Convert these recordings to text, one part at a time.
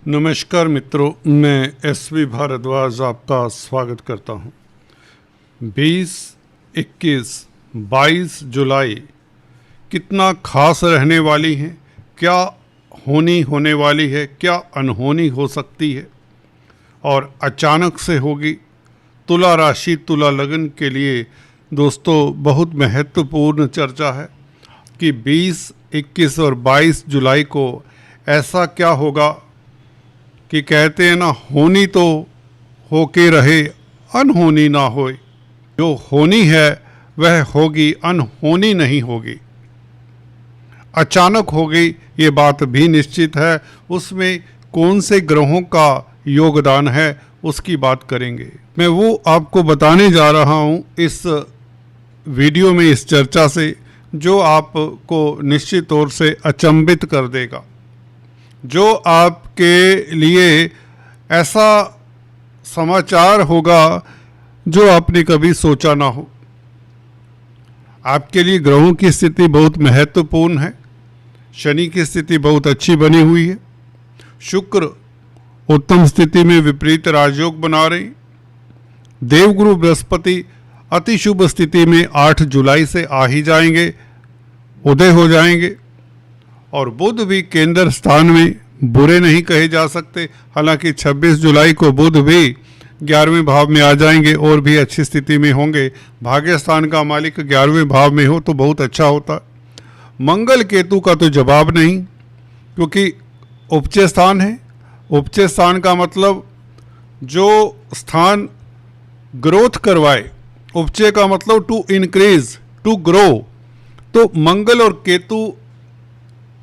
नमस्कार मित्रों, मैं एसवी भारद्वाज आपका स्वागत करता हूं। 20, 21, 22 जुलाई कितना खास रहने वाली है, क्या होने वाली है, क्या अनहोनी हो सकती है और अचानक से होगी। तुला राशि तुला लगन के लिए दोस्तों बहुत महत्वपूर्ण चर्चा है कि 20, 21 और 22 जुलाई को ऐसा क्या होगा कि कहते हैं ना, होनी तो होके रहे, अनहोनी ना होए। जो होनी है वह होगी, अनहोनी नहीं होगी। अचानक होगी ये बात भी निश्चित है। उसमें कौन से ग्रहों का योगदान है उसकी बात करेंगे। मैं वो आपको बताने जा रहा हूँ इस वीडियो में, इस चर्चा से, जो आपको निश्चित तौर से अचंभित कर देगा, जो आपके लिए ऐसा समाचार होगा जो आपने कभी सोचा ना हो। आपके लिए ग्रहों की स्थिति बहुत महत्वपूर्ण है। शनि की स्थिति बहुत अच्छी बनी हुई है। शुक्र उत्तम स्थिति में विपरीत राजयोग बना रहे। देवगुरु बृहस्पति अति शुभ स्थिति में 8 जुलाई से आ ही जाएंगे, उदय हो जाएंगे। और बुध भी केंद्र स्थान में, बुरे नहीं कहे जा सकते। हालांकि 26 जुलाई को बुध भी 11वें भाव में आ जाएंगे और भी अच्छी स्थिति में होंगे। भाग्य स्थान का मालिक 11वें भाव में हो तो बहुत अच्छा होता। मंगल केतु का तो जवाब नहीं, क्योंकि उपचय स्थान है। उपचय स्थान का मतलब जो स्थान ग्रोथ करवाए, उपचय का मतलब टू इंक्रीज, टू ग्रो। तो मंगल और केतु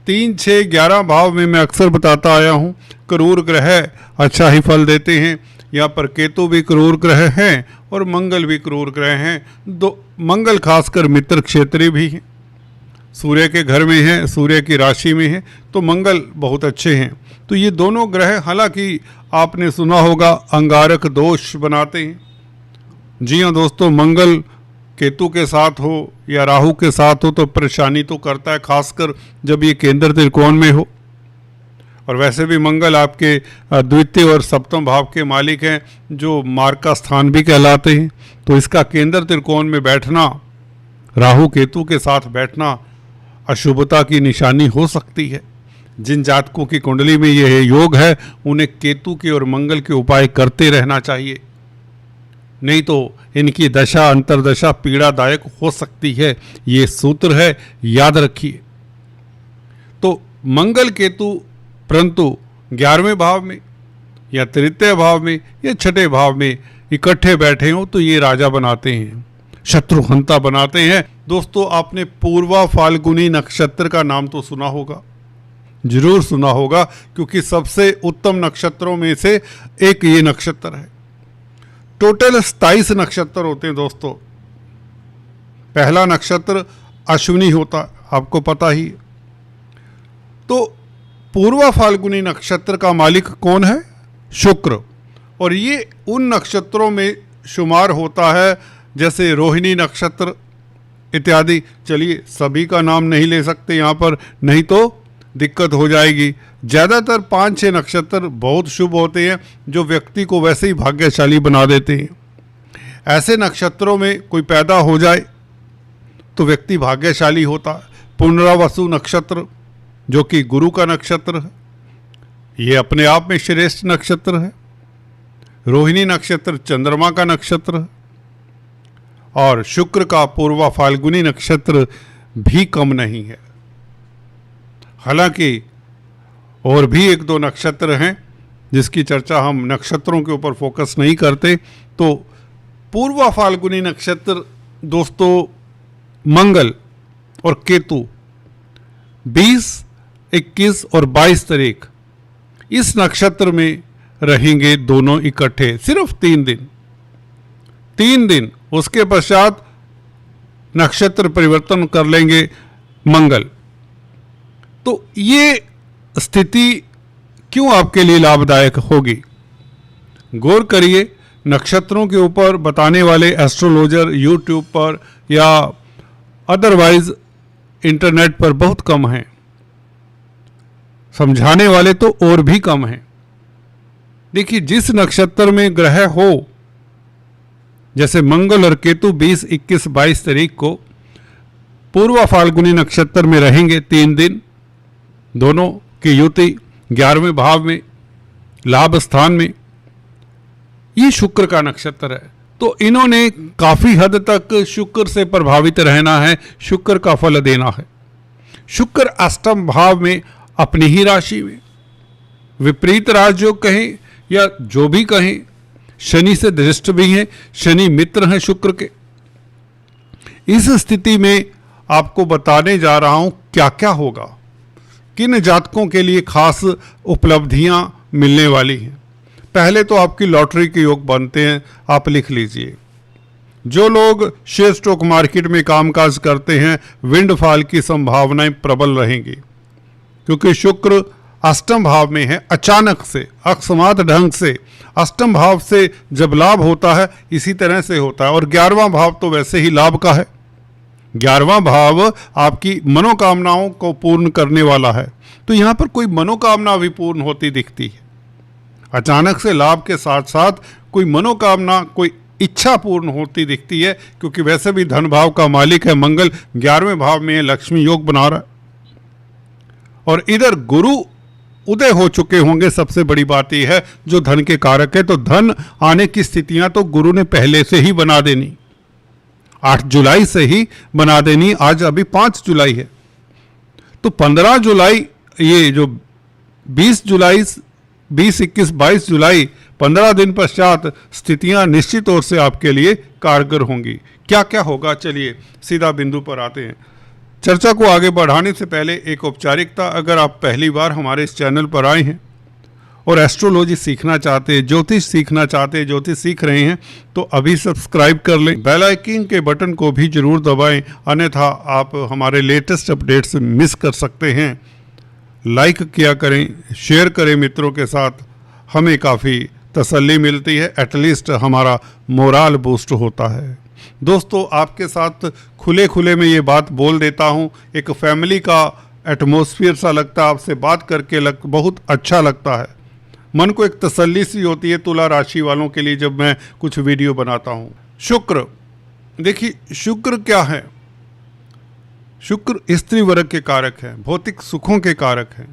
3, 6, 11 भाव में मैं अक्सर बताता आया हूँ, क्रूर ग्रह अच्छा ही फल देते हैं। यहाँ पर केतु भी क्रूर ग्रह हैं और मंगल भी क्रूर ग्रह हैं। मंगल खासकर मित्र क्षेत्रीय भी हैं, सूर्य के घर में है, सूर्य की राशि में है, तो मंगल बहुत अच्छे हैं। तो ये दोनों ग्रह, हालांकि आपने सुना होगा, अंगारक दोष बनाते हैं। जी हाँ दोस्तों, मंगल केतु के साथ हो या राहु के साथ हो तो परेशानी तो करता है, खासकर जब ये केंद्र त्रिकोण में हो। और वैसे भी मंगल आपके द्वितीय और सप्तम भाव के मालिक हैं, जो मार्ग का स्थान भी कहलाते हैं। तो इसका केंद्र त्रिकोण में बैठना, राहु केतु के साथ बैठना अशुभता की निशानी हो सकती है। जिन जातकों की कुंडली में यह योग है, उन्हें केतु के और मंगल के उपाय करते रहना चाहिए, नहीं तो इनकी दशा अंतरदशा पीड़ादायक हो सकती है। ये सूत्र है, याद रखिए। तो मंगल केतु परंतु 11वें भाव में या तृतीय भाव में या छठे भाव में इकट्ठे बैठे हो तो ये राजा बनाते हैं, शत्रुहंता बनाते हैं। दोस्तों, आपने पूर्वा फाल्गुनी नक्षत्र का नाम तो सुना होगा, जरूर सुना होगा, क्योंकि सबसे उत्तम नक्षत्रों में से एक ये नक्षत्र है। टोटल 27 नक्षत्र होते हैं दोस्तों। पहला नक्षत्र अश्विनी होता, आपको पता ही। तो पूर्वा फाल्गुनी नक्षत्र का मालिक कौन है? शुक्र। और ये उन नक्षत्रों में शुमार होता है जैसे रोहिणी नक्षत्र इत्यादि। चलिए, सभी का नाम नहीं ले सकते यहाँ पर, नहीं तो दिक्कत हो जाएगी। ज़्यादातर 5-6 नक्षत्र बहुत शुभ होते हैं, जो व्यक्ति को वैसे ही भाग्यशाली बना देते हैं। ऐसे नक्षत्रों में कोई पैदा हो जाए तो व्यक्ति भाग्यशाली होता है। पुनरावसु नक्षत्र, जो कि गुरु का नक्षत्र है, ये अपने आप में श्रेष्ठ नक्षत्र है। रोहिणी नक्षत्र चंद्रमा का नक्षत्र है। और शुक्र का पूर्वा फाल्गुनी नक्षत्र भी कम नहीं है। हालांकि और भी 1-2 नक्षत्र हैं जिसकी चर्चा हम नक्षत्रों के ऊपर फोकस नहीं करते। तो पूर्वा फाल्गुनी नक्षत्र दोस्तों, मंगल और केतु 20, 21 और 22 तारीख इस नक्षत्र में रहेंगे दोनों इकट्ठे, सिर्फ 3 दिन। 3 दिन, उसके पश्चात नक्षत्र परिवर्तन कर लेंगे मंगल। तो ये स्थिति क्यों आपके लिए लाभदायक होगी? गौर करिए, नक्षत्रों के ऊपर बताने वाले एस्ट्रोलॉजर यूट्यूब पर या अदरवाइज इंटरनेट पर बहुत कम हैं। समझाने वाले तो और भी कम हैं। देखिए, जिस नक्षत्र में ग्रह हो, जैसे मंगल और केतु 20, 21, 22 तारीख को पूर्व फाल्गुनी नक्षत्र में रहेंगे 3 दिन, दोनों की युति 11वें भाव में, लाभ स्थान में। ये शुक्र का नक्षत्र है, तो इन्होंने काफी हद तक शुक्र से प्रभावित रहना है, शुक्र का फल देना है। शुक्र अष्टम भाव में अपनी ही राशि में, विपरीत राजयोग कहें या जो भी कहें, शनि से दृष्ट भी है, शनि मित्र हैं शुक्र के। इस स्थिति में आपको बताने जा रहा हूं क्या क्या होगा, किन जातकों के लिए खास उपलब्धियां मिलने वाली हैं। पहले तो आपकी लॉटरी के योग बनते हैं, आप लिख लीजिए। जो लोग शेयर स्टॉक मार्केट में कामकाज करते हैं, विंडफॉल की संभावनाएं प्रबल रहेंगी, क्योंकि शुक्र अष्टम भाव में है। अचानक से, अकस्मात ढंग से अष्टम भाव से जब लाभ होता है, इसी तरह से होता है। और 11वां भाव तो वैसे ही लाभ का है। 11वां भाव आपकी मनोकामनाओं को पूर्ण करने वाला है, तो यहां पर कोई मनोकामना भी पूर्ण होती दिखती है। अचानक से लाभ के साथ साथ कोई मनोकामना, कोई इच्छा पूर्ण होती दिखती है, क्योंकि वैसे भी धन भाव का मालिक है मंगल, 11वें भाव में लक्ष्मी योग बना रहा है। और इधर गुरु उदय हो चुके होंगे। सबसे बड़ी बात यह है, जो धन के कारक है, तो धन आने की स्थितियां तो गुरु ने पहले से ही बना देनी, 8 जुलाई से ही बना देनी। आज अभी 5 जुलाई है, तो 15 जुलाई, ये जो 20 जुलाई, 20, 21, 22 जुलाई, 15 दिन पश्चात स्थितियां निश्चित तौर से आपके लिए कारगर होंगी। क्या क्या होगा, चलिए सीधा बिंदु पर आते हैं। चर्चा को आगे बढ़ाने से पहले एक औपचारिकता, अगर आप पहली बार हमारे इस चैनल पर आए हैं और एस्ट्रोलॉजी सीखना चाहते हैं, ज्योतिष सीखना चाहते हैं, ज्योतिष सीख रहे हैं, तो अभी सब्सक्राइब कर लें। बेल आइकन के बटन को भी जरूर दबाएं, अन्यथा आप हमारे लेटेस्ट अपडेट्स मिस कर सकते हैं। लाइक किया करें, शेयर करें मित्रों के साथ, हमें काफ़ी तसल्ली मिलती है, एटलीस्ट हमारा मोराल बूस्ट होता है। दोस्तों, आपके साथ खुले खुले में ये बात बोल देता हूँ, एक फैमिली का एटमॉस्फेयर सा लगता है, आपसे बात करके बहुत अच्छा लगता है, मन को एक तसल्ली सी होती है तुला राशि वालों के लिए जब मैं कुछ वीडियो बनाता हूँ। शुक्र, देखिए शुक्र क्या है, शुक्र स्त्री वर्ग के कारक है, भौतिक सुखों के कारक है।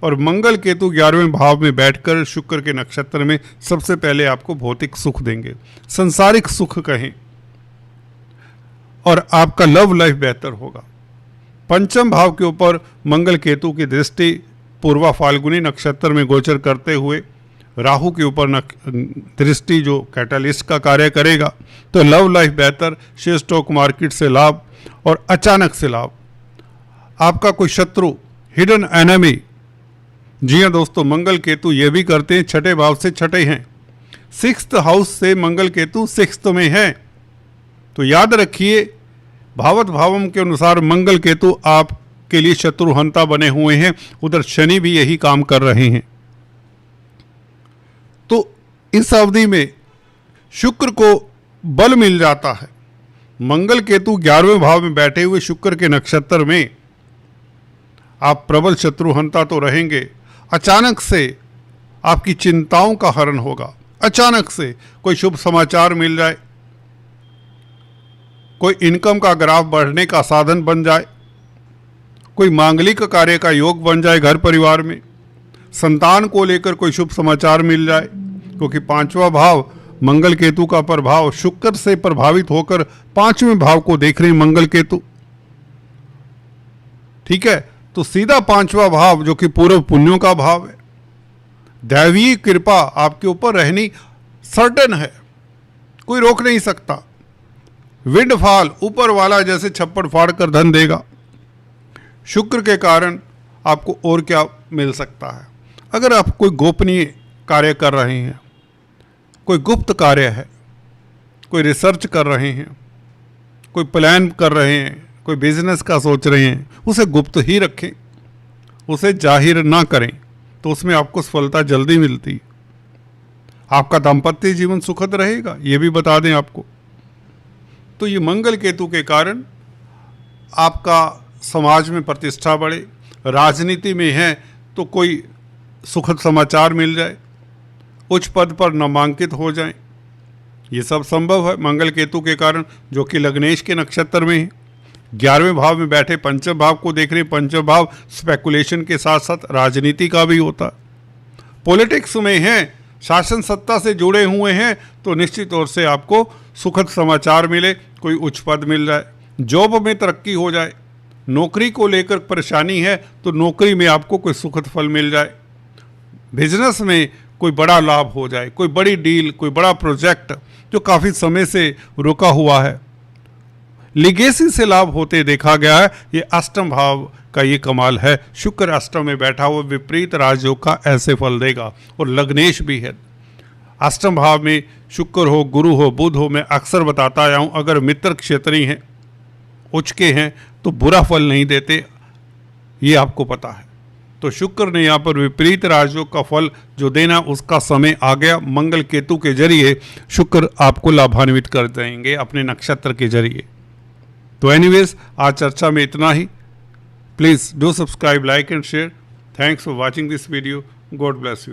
और मंगल केतु 11वें भाव में बैठकर शुक्र के नक्षत्र में सबसे पहले आपको भौतिक सुख देंगे, संसारिक सुख कहें, और आपका लव लाइफ बेहतर होगा। पंचम भाव के ऊपर मंगल केतु की दृष्टि पूर्वा फाल्गुनी नक्षत्र में गोचर करते हुए राहु के ऊपर दृष्टि जो कैटलिस्ट का कार्य करेगा, तो लव लाइफ बेहतर, शेयर स्टॉक मार्केट से लाभ और अचानक से लाभ। आपका कोई शत्रु, हिडन एनिमी, जी हाँ दोस्तों, मंगल केतु ये भी करते हैं, छठे भाव से छठे हैं, 6th हाउस से मंगल केतु 6th में है। तो याद रखिए, भावत भावम के अनुसार मंगल केतु आपके लिए शत्रुहंता बने हुए हैं, उधर शनि भी यही काम कर रहे हैं। तो इस अवधि में शुक्र को बल मिल जाता है। मंगल केतु 11वें भाव में बैठे हुए शुक्र के नक्षत्र में आप प्रबल शत्रुहंता तो रहेंगे, अचानक से आपकी चिंताओं का हरण होगा। अचानक से कोई शुभ समाचार मिल जाए, कोई इनकम का ग्राफ बढ़ने का साधन बन जाए, कोई मांगलिक कार्य का योग बन जाए, घर परिवार में संतान को लेकर कोई शुभ समाचार मिल जाए, क्योंकि 5वां भाव मंगल केतु का प्रभाव शुक्र से प्रभावित होकर 5वें भाव को देख रहे हैं मंगल केतु। ठीक है, तो सीधा 5वां भाव जो कि पूर्व पुण्यों का भाव है, दैवीय कृपा आपके ऊपर रहनी सर्टेन है, कोई रोक नहीं सकता। विंडफॉल, ऊपर वाला जैसे छप्पड़ फाड़ कर धन देगा। शुक्र के कारण आपको और क्या मिल सकता है, अगर आप कोई गोपनीय कार्य कर रहे हैं, कोई गुप्त कार्य है, कोई रिसर्च कर रहे हैं, कोई प्लान कर रहे हैं, कोई बिजनेस का सोच रहे हैं, उसे गुप्त ही रखें, उसे जाहिर ना करें, तो उसमें आपको सफलता जल्दी मिलती। आपका दाम्पत्य जीवन सुखद रहेगा, ये भी बता दें आपको। तो ये मंगल केतु के कारण आपका समाज में प्रतिष्ठा बढ़े, राजनीति में है तो कोई सुखद समाचार मिल जाए, उच्च पद पर नामांकित हो जाएं। ये सब संभव है मंगल केतु के कारण, जो कि लग्नेश के नक्षत्र में है। 11वें भाव में बैठे पंचम भाव को देख रहे। पंचम भाव स्पेकुलेशन के साथ साथ राजनीति का भी होता है। पॉलिटिक्स में हैं, शासन सत्ता से जुड़े हुए हैं, तो निश्चित तौर से आपको सुखद समाचार मिले, कोई उच्च पद मिल जाए, जॉब में तरक्की हो जाए। नौकरी को लेकर परेशानी है तो नौकरी में आपको कोई सुखद फल मिल जाए। बिजनेस में कोई बड़ा लाभ हो जाए, कोई बड़ी डील, कोई बड़ा प्रोजेक्ट जो काफ़ी समय से रुका हुआ है, लिगेसी से लाभ होते देखा गया है। ये अष्टम भाव का ये कमाल है। शुक्र अष्टम में बैठा हुआ विपरीत राजयोग का ऐसे फल देगा। और लग्नेश भी है अष्टम भाव में, शुक्र हो, गुरु हो, बुध हो। मैं अक्सर बताता आया हूँ, अगर मित्र क्षेत्रीय हैं, उच्च के हैं, तो बुरा फल नहीं देते, ये आपको पता है। तो शुक्र ने यहाँ पर विपरीत राजयोग का फल जो देना, उसका समय आ गया। मंगल केतु के जरिए शुक्र आपको लाभान्वित कर देंगे अपने नक्षत्र के जरिए। तो एनीवेज, आज चर्चा में इतना ही। Please do subscribe, like and share. Thanks for watching this video. God bless you.